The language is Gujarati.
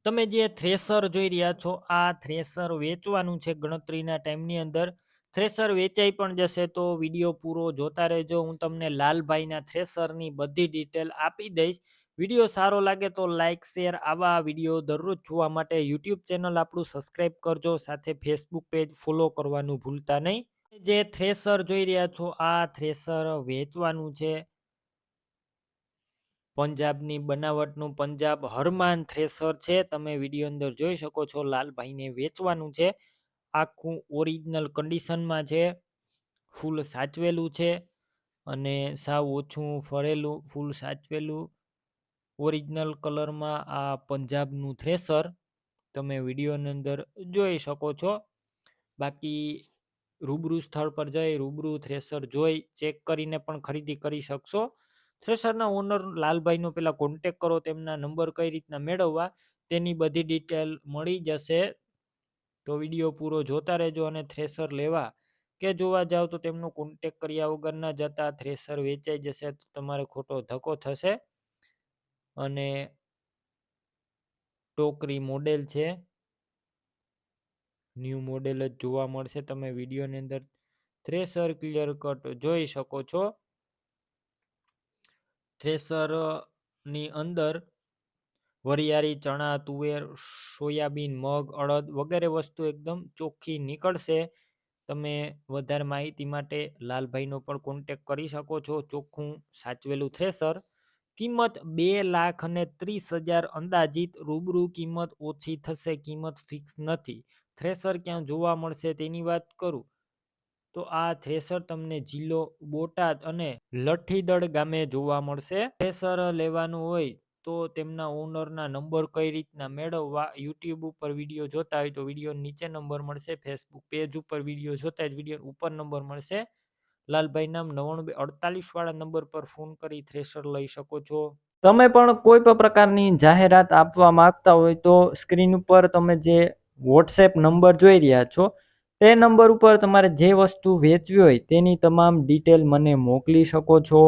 તમે જે થ્રેસર જોઈ રહ્યા છો આ થ્રેસર વેચવાનું છે ગણતરીના ટાઈમની અંદર. થ્રેસર વેચાઈ પણ જશે તો વિડીયો પૂરો જોતા રહેજો. હું તમને લાલભાઈના થ્રેસરની બધી ડિટેલ આપી દઈશ. વિડીયો સારો લાગે તો લાઇક શેર આવા વિડીયો દરરોજ જોવા માટે યુટ્યુબ ચેનલ આપણું સબસ્ક્રાઈબ કરજો, સાથે ફેસબુક પેજ ફોલો કરવાનું ભૂલતા નહીં. જે થ્રેસર જોઈ રહ્યા છો આ થ્રેસર વેચવાનું છે. પંજાબની બનાવટનું પંજાબ હરમાન થ્રેસર છે. તમે વિડીયો અંદર જોઈ શકો છો. લાલભાઈને વેચવાનું છે. આખું ઓરિજિનલ કન્ડિશનમાં છે. ફૂલ સાચવેલું છે અને સાવ ઓછું ફરેલું, ફૂલ સાચવેલું ઓરિજિનલ કલરમાં આ પંજાબનું થ્રેસર તમે વિડીયોની અંદર જોઈ શકો છો. બાકી રૂબરૂ સ્થળ પર જઈ રૂબરૂ થ્રેસર જોઈ ચેક કરીને પણ ખરીદી કરી શકશો. થ્રેસરના ઓનર લાલભાઈનો પહેલાં કોન્ટેક કરો. તેમના નંબર કઈ રીતના મેળવવા તેની બધી ડિટેલ મળી જશે. તો વિડીયો પૂરો જોતા રહેજો. અને થ્રેસર લેવા કે જોવા જાવ તો તેમનો કોન્ટેક કર્યા વગર ન જતા. થ્રેસર વેચાઈ જશે તો તમારે ખોટો ધક્કો થશે. અને ટોકરી મોડેલ છે, ન્યૂ મોડેલ જ જોવા મળશે. તમે વિડીયોની અંદર થ્રેસર ક્લિયર કટ જોઈ શકો છો. થ્રેસરની અંદર વરિયાળી, ચણા, તુવેર, સોયાબીન, મગ, અડદ વગેરે વસ્તુ એકદમ ચોખ્ખી નીકળશે. તમે વધારે માહિતી માટે લાલભાઈનો પણ કોન્ટેક કરી શકો છો. ચોખ્ખું સાચવેલું થ્રેસર. કિંમત 2,30,000 અંદાજિત. રૂબરૂ કિંમત ઓછી થશે, કિંમત ફિક્સ નથી. થ્રેસર ક્યાં જોવા મળશે તેની વાત કરું તો આ થ્રેસર તમને જિલ્લો બોટાદ અને લઠ્ઠીદળ ગામે જોવા મળશે. થ્રેસર લેવાનું હોય તો તેમના ઓનરના નંબર કઈ રીતના મેળવવા, યુટ્યુબ ઉપર વિડીયો જોતા હોય તો વિડીયો નીચે નંબર મળશે. ફેસબુક પેજ ઉપર વિડીયો જોતા હોય વિડીયો ઉપર નંબર મળશે. લાલભાઈ નામ 9948 વાળા નંબર પર ફોન કરી થ્રેસર લઈ શકો છો. તમે પણ કોઈ પણ પ્રકારની જાહેરાત આપવા માંગતા હોય તો સ્ક્રીન ઉપર તમે જે વોટ્સએપ નંબર જોઈ રહ્યા છો તે નંબર ઉપર તમારે જે વસ્તુ વેચવી હોય તેની તમામ ડિટેલ મને મોકલી શકો છો.